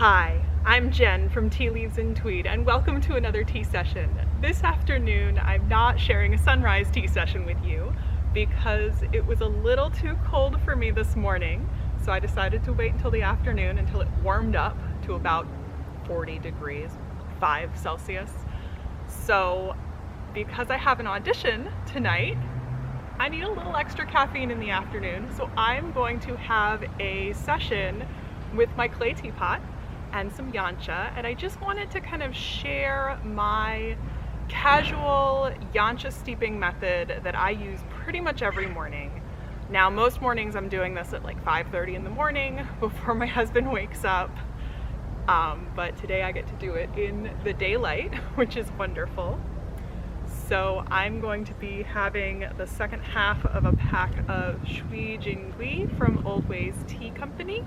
Hi, I'm Jen from Tea Leaves and Tweed, and welcome to another tea session. This afternoon, I'm not sharing a sunrise tea session with you because it was a little too cold for me this morning, so I decided to wait until the afternoon until it warmed up to about 40 degrees, 5 Celsius. So because I have an audition tonight, I need a little extra caffeine in the afternoon, so I'm going to have a session with my clay teapot and some Yancha, and I just wanted to kind of share my casual Yancha steeping method that I use pretty much every morning. Now, most mornings I'm doing this at like 5:30 in the morning before my husband wakes up, but today I get to do it in the daylight, which is wonderful. So I'm going to be having the second half of a pack of Shui from Old Ways Tea Company,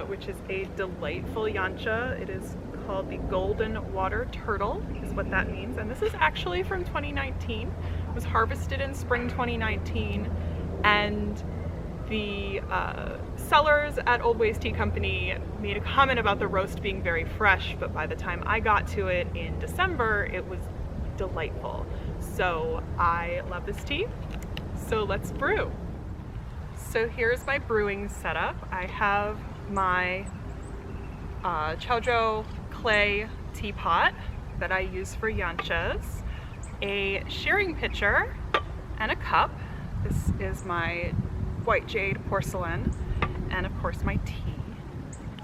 which is a delightful Yancha. It is called the Golden Water Turtle, is what that means. And this is actually from 2019. It was harvested in spring 2019. And the sellers at Old Ways Tea Company made a comment about the roast being very fresh, but by the time I got to it in December, it was delightful. So I love this tea. So let's brew. So here's my brewing setup. I have my Chaozhou clay teapot that I use for Yanchas, a shearing pitcher, and a cup. This is my white jade porcelain, and of course my tea.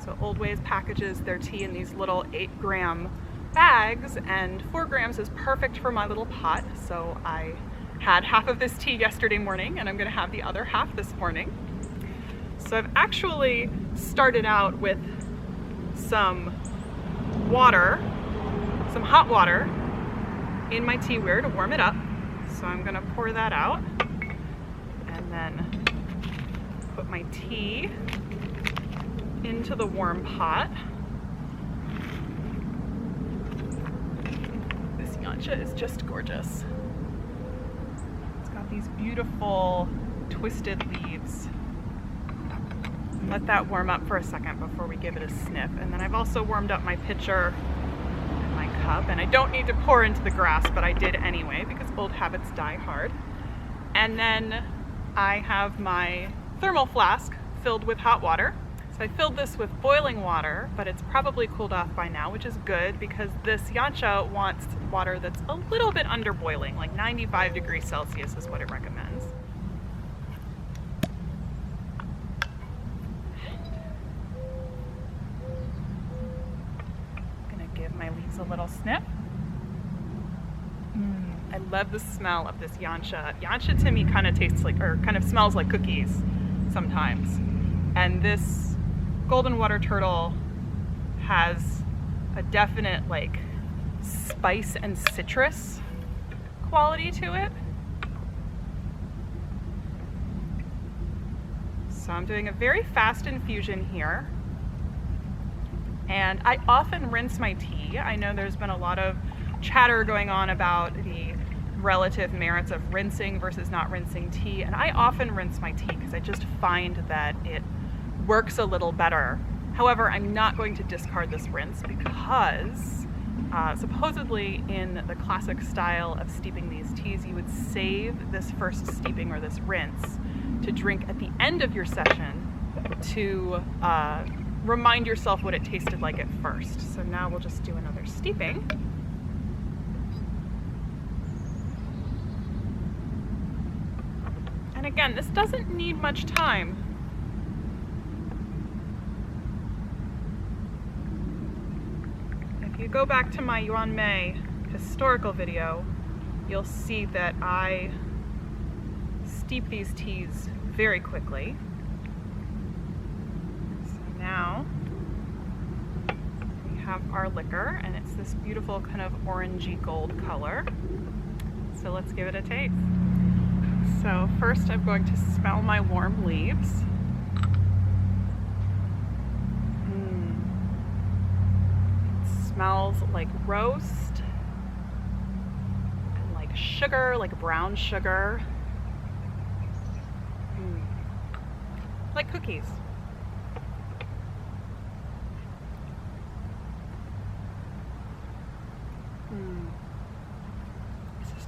So Old Ways packages their tea in these little 8-gram bags, and 4 grams is perfect for my little pot. So I had half of this tea yesterday morning, and I'm gonna have the other half this morning. So I've actually started out with some water, some hot water in my teaware to warm it up. So I'm gonna pour that out and then put my tea into the warm pot. This Yancha is just gorgeous. It's got these beautiful twisted leaves. Let that warm up for a second before we give it a sniff. And then I've also warmed up my pitcher and my cup, and I don't need to pour into the grass, but I did anyway because old habits die hard. And then I have my thermal flask filled with hot water. So I filled this with boiling water, but it's probably cooled off by now, which is good because this Yancha wants water that's a little bit under boiling, like 95 degrees Celsius is what it recommends. My leaves a little sniff. I love the smell of this Yancha. Yancha to me kind of tastes like, or kind of smells like cookies sometimes. And this Golden Water Turtle has a definite like spice and citrus quality to it. So I'm doing a very fast infusion here. And I often rinse my tea. I know there's been a lot of chatter going on about the relative merits of rinsing versus not rinsing tea, and I often rinse my tea because I just find that it works a little better. However, I'm not going to discard this rinse because supposedly in the classic style of steeping these teas, you would save this first steeping or this rinse to drink at the end of your session to remind yourself what it tasted like at first. So now we'll just do another steeping. And again, this doesn't need much time. If you go back to my Yuan Mei historical video, you'll see that I steep these teas very quickly. Now we have our liquor, and it's this beautiful kind of orangey gold color. So let's give it a taste. So first I'm going to smell my warm leaves. It smells like roast and like sugar, like brown sugar. Like cookies.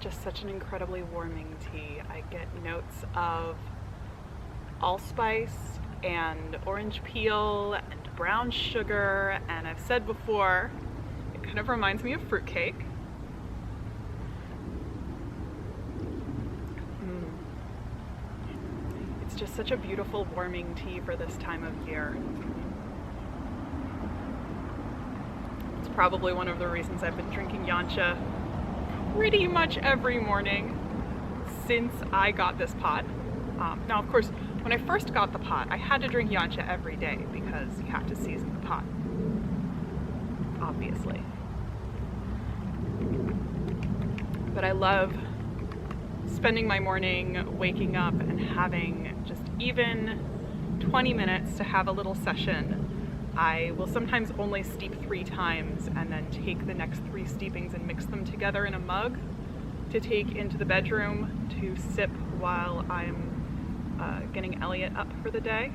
just such an incredibly warming tea. I get notes of allspice and orange peel and brown sugar, and I've said before, it kind of reminds me of fruitcake. It's just such a beautiful warming tea for this time of year. It's probably one of the reasons I've been drinking Yancha pretty much every morning since I got this pot. Now, of course, when I first got the pot, I had to drink Yancha every day because you have to season the pot, obviously. But I love spending my morning waking up and having just even 20 minutes to have a little session. I will sometimes only steep 3 times and then take the next 3 steepings and mix them together in a mug to take into the bedroom to sip while I'm getting Elliot up for the day.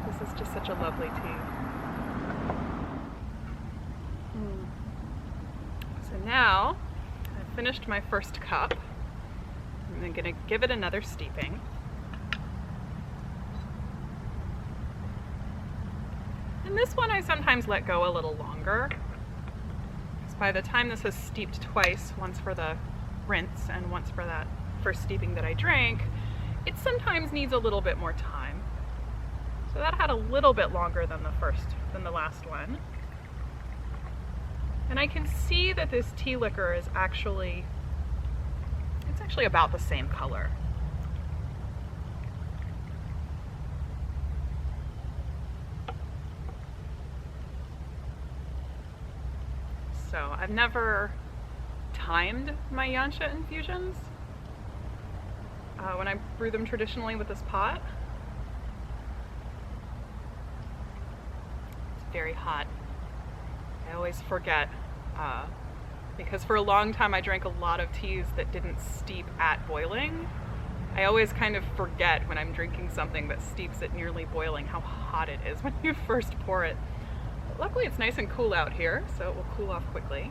This is just such a lovely tea. So now I've finished my first cup. I'm going to give it another steeping. And this one I sometimes let go a little longer. Because by the time this has steeped twice, once for the rinse and once for that first steeping that I drank, it sometimes needs a little bit more time. So that had a little bit longer than the last one. And I can see that this tea liquor is actually about the same color. So I've never timed my Yancha infusions when I brew them traditionally with this pot. It's very hot. I always forget because for a long time I drank a lot of teas that didn't steep at boiling. I always kind of forget when I'm drinking something that steeps at nearly boiling how hot it is when you first pour it. But luckily it's nice and cool out here, so it will cool off quickly.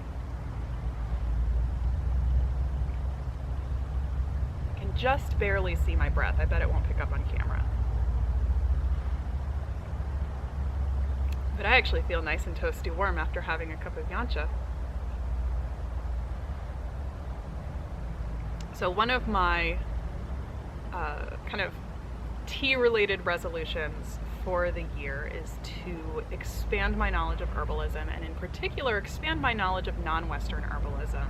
I can just barely see my breath. I bet it won't pick up on camera. But I actually feel nice and toasty warm after having a cup of Yancha. So one of my kind of tea-related resolutions for the year is to expand my knowledge of herbalism, and in particular expand my knowledge of non-Western herbalism,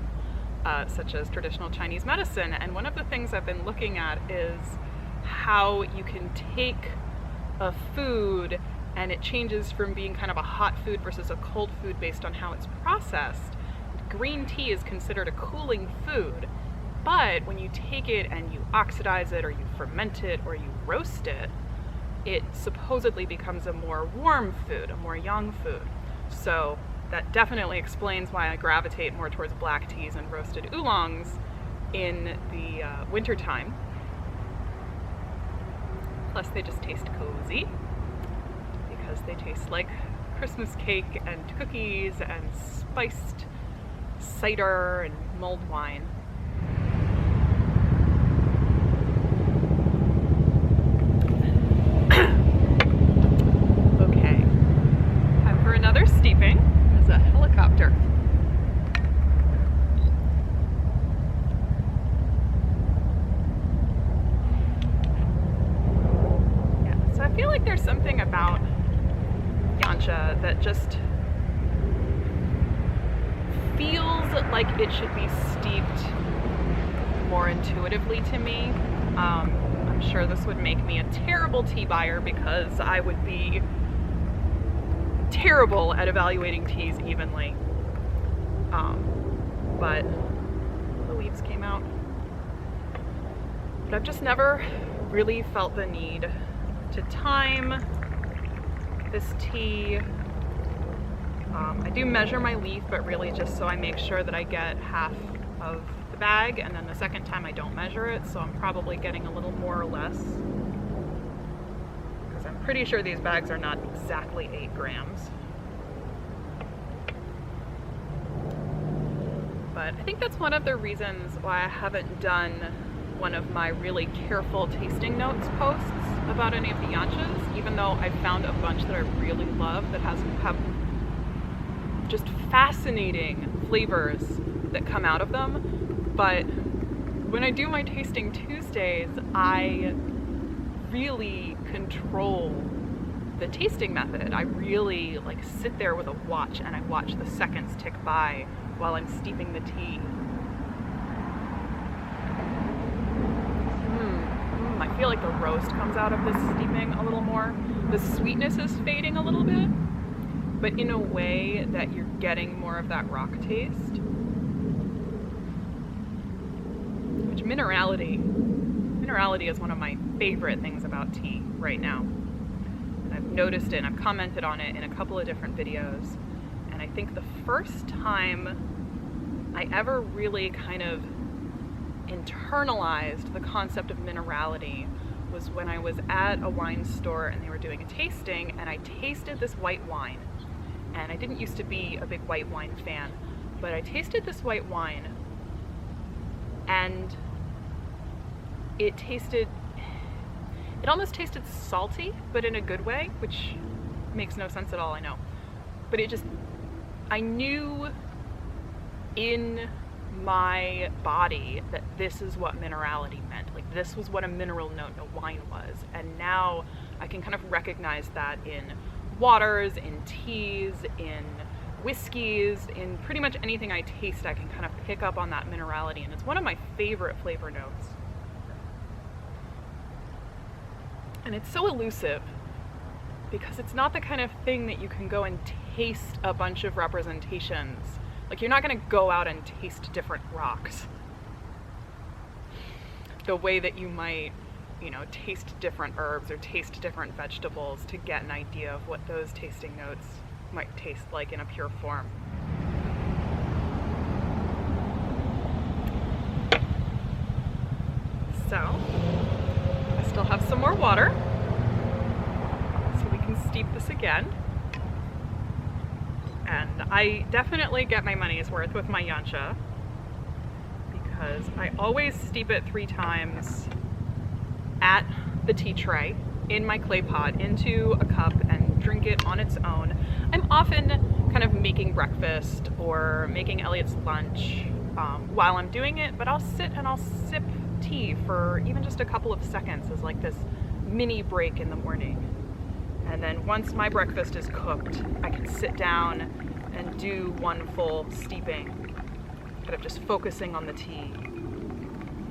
such as traditional Chinese medicine. And one of the things I've been looking at is how you can take a food and it changes from being kind of a hot food versus a cold food based on how it's processed. Green tea is considered a cooling food, but when you take it and you oxidize it or you ferment it or you roast it, it supposedly becomes a more warm food, a more yang food. So that definitely explains why I gravitate more towards black teas and roasted oolongs in the wintertime. Plus they just taste cozy because they taste like Christmas cake and cookies and spiced cider and mulled wine. Okay, time for another steeping. There's a helicopter. Yeah, so I feel like there's something about Yancha that just feels like it should be steeped more intuitively to me. I'm sure this would make me a terrible tea buyer because I would be terrible at evaluating teas evenly. But the leaves came out. But I've just never really felt the need to time this tea. I do measure my leaf, but really just so I make sure that I get half of the bag, and then the second time I don't measure it, so I'm probably getting a little more or less. Because I'm pretty sure these bags are not exactly 8 grams. But I think that's one of the reasons why I haven't done one of my really careful tasting notes posts about any of the Yanchas, even though I found a bunch that I really love that have just fascinating flavors that come out of them. But when I do my Tasting Tuesdays, I really control the tasting method. I really like sit there with a watch and I watch the seconds tick by while I'm steeping the tea. I feel like the roast comes out of this steeping a little more. The sweetness is fading a little bit, but in a way that you're getting more of that rock taste. Which minerality is one of my favorite things about tea right now. And I've noticed it and I've commented on it in a couple of different videos. And I think the first time I ever really kind of internalized the concept of minerality was when I was at a wine store and they were doing a tasting, and I tasted this white wine. And I didn't used to be a big white wine fan, but I tasted this white wine and it almost tasted salty, but in a good way, which makes no sense at all, I know. But I knew in my body that this is what minerality meant. Like, this was what a mineral note in a wine was. And now I can kind of recognize that in waters, in teas, in whiskeys, in pretty much anything I taste. I can kind of pick up on that minerality, and it's one of my favorite flavor notes. And it's so elusive because it's not the kind of thing that you can go and taste a bunch of representations. Like, you're not going to go out and taste different rocks the way that you might, taste different herbs or taste different vegetables to get an idea of what those tasting notes might taste like in a pure form. So, I still have some more water, so we can steep this again. And I definitely get my money's worth with my Yancha because I always steep it 3 times at the tea tray in my clay pot into a cup and drink it on its own. I'm often kind of making breakfast or making Elliot's lunch while I'm doing it, but I'll sit and I'll sip tea for even just a couple of seconds as like this mini break in the morning. And then once my breakfast is cooked, I can sit down and do one full steeping, kind of just focusing on the tea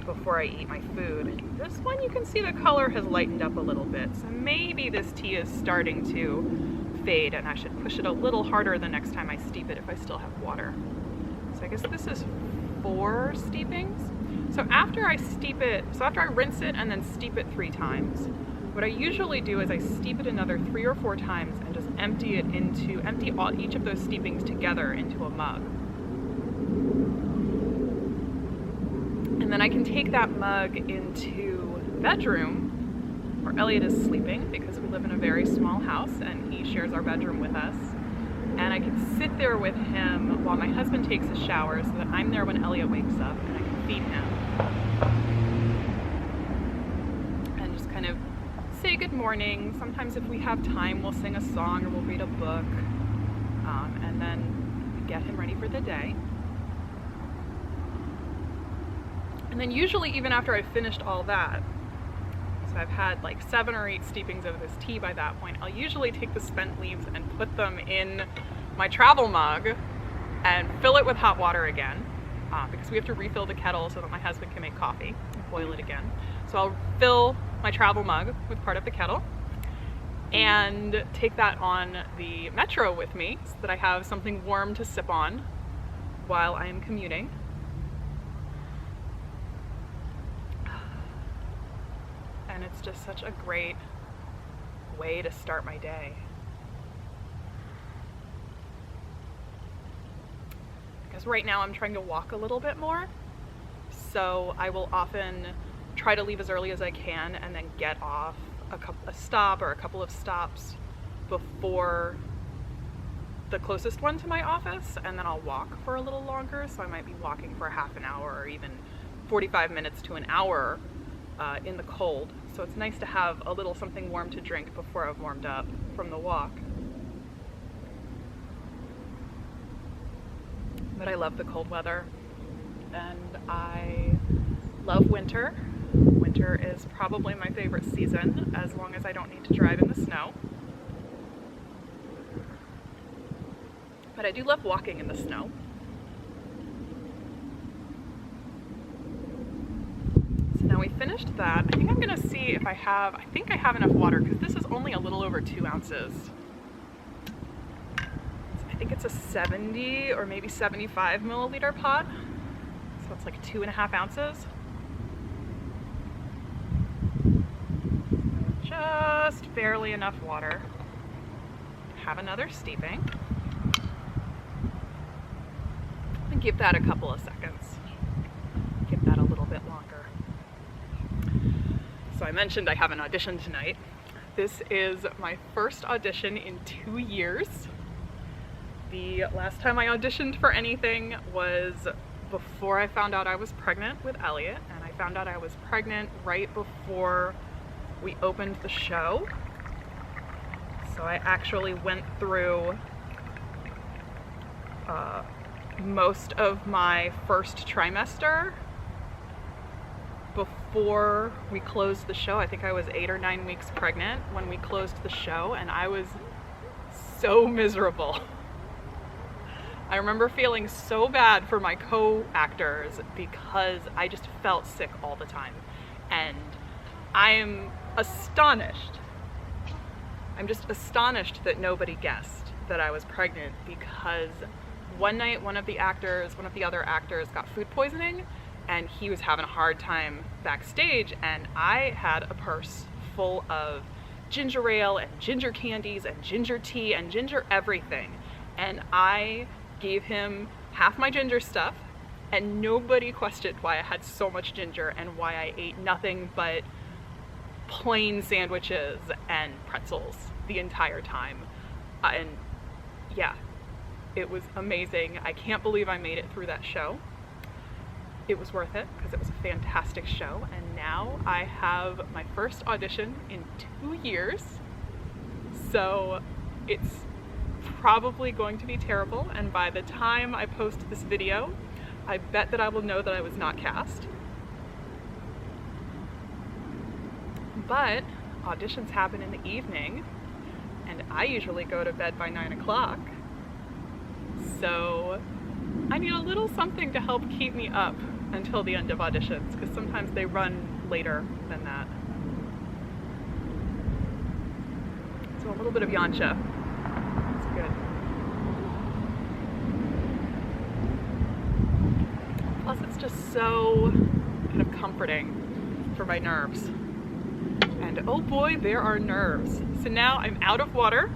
before I eat my food. This one, you can see the color has lightened up a little bit, so maybe this tea is starting to fade and I should push it a little harder the next time I steep it if I still have water. So I guess this is 4 steepings. So after I rinse it and then steep it 3 times, what I usually do is I steep it another 3 or 4 times and just empty each of those steepings together into a mug. And then I can take that mug into the bedroom where Elliot is sleeping, because we live in a very small house and he shares our bedroom with us. And I can sit there with him while my husband takes a shower so that I'm there when Elliot wakes up and I can feed him. And just kind of say good morning. Sometimes if we have time, we'll sing a song or we'll read a book. And then we get him ready for the day. And then usually even after I've finished all that, so I've had like 7 or 8 steepings of this tea by that point, I'll usually take the spent leaves and put them in my travel mug and fill it with hot water again, because we have to refill the kettle so that my husband can make coffee and boil it again. So I'll fill my travel mug with part of the kettle and take that on the metro with me so that I have something warm to sip on while I am commuting. And it's just such a great way to start my day. Because right now I'm trying to walk a little bit more, so I will often try to leave as early as I can and then get off a stop or a couple of stops before the closest one to my office, and then I'll walk for a little longer. So I might be walking for a half an hour or even 45 minutes to an hour in the cold. So it's nice to have a little something warm to drink before I've warmed up from the walk. But I love the cold weather, and I love winter. Winter is probably my favorite season, as long as I don't need to drive in the snow. But I do love walking in the snow. So now we finished that. I think I'm gonna see if I have enough water, because this is only a little over 2 ounces. I think it's a 70 or maybe 75 milliliter pot. So it's like 2.5 ounces. Just barely enough water. Have another steeping. And give that a couple of seconds. Give that a little bit longer. So I mentioned I have an audition tonight. This is my first audition in 2 years. The last time I auditioned for anything was before I found out I was pregnant with Elliot, and I found out I was pregnant right before we opened the show. So I actually went through most of my first trimester before we closed the show. I think I was 8 or 9 weeks pregnant when we closed the show, and I was so miserable. I remember feeling so bad for my co-actors because I just felt sick all the time. And I'm astonished. I'm just astonished that nobody guessed that I was pregnant, because one night one of the other actors got food poisoning, and he was having a hard time backstage, and I had a purse full of ginger ale and ginger candies and ginger tea and ginger everything. And I gave him half my ginger stuff, and nobody questioned why I had so much ginger and why I ate nothing but plain sandwiches and pretzels the entire time. And yeah, it was amazing. I can't believe I made it through that show. It was worth it because it was a fantastic show, and now I have my first audition in 2 years. So it's probably going to be terrible, and by the time I post this video, I bet that I will know that I was not cast. But auditions happen in the evening, and I usually go to bed by 9 o'clock. So I need a little something to help keep me up until the end of auditions, because sometimes they run later than that. So a little bit of Yancha. It's good. Plus it's just so kind of comforting for my nerves. And oh boy, there are nerves. So now I'm out of water.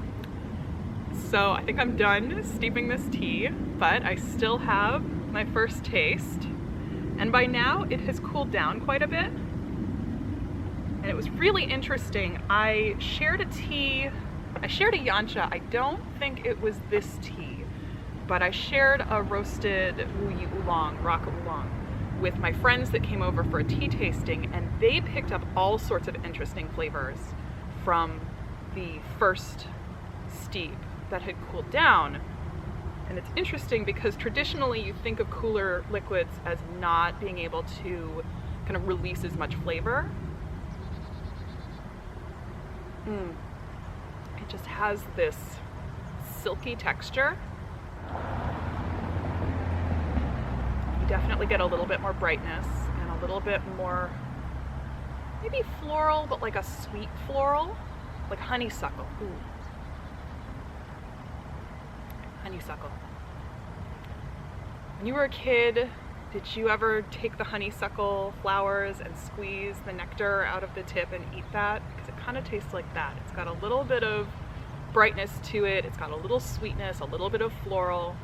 So I think I'm done steeping this tea, but I still have my first taste. And by now it has cooled down quite a bit. And it was really interesting. I shared a Yancha. I don't think it was this tea, but I shared a roasted oolong, rock oolong, with my friends that came over for a tea tasting, and they picked up all sorts of interesting flavors from the first steep that had cooled down. And it's interesting because traditionally you think of cooler liquids as not being able to kind of release as much flavor. It just has this silky texture. You definitely get a little bit more brightness and a little bit more, maybe floral, but like a sweet floral, like honeysuckle. Ooh. Honeysuckle. When you were a kid, did you ever take the honeysuckle flowers and squeeze the nectar out of the tip and eat that? Because it kind of tastes like that. It's got a little bit of brightness to it. It's got a little sweetness, a little bit of floral.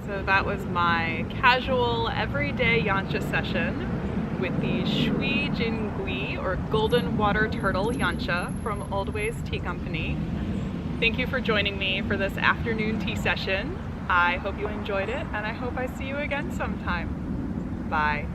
So that was my casual, everyday Yancha session with the Shui Jingui, or Golden Water Turtle Yancha from Old Ways Tea Company. Thank you for joining me for this afternoon tea session. I hope you enjoyed it, and I hope I see you again sometime. Bye.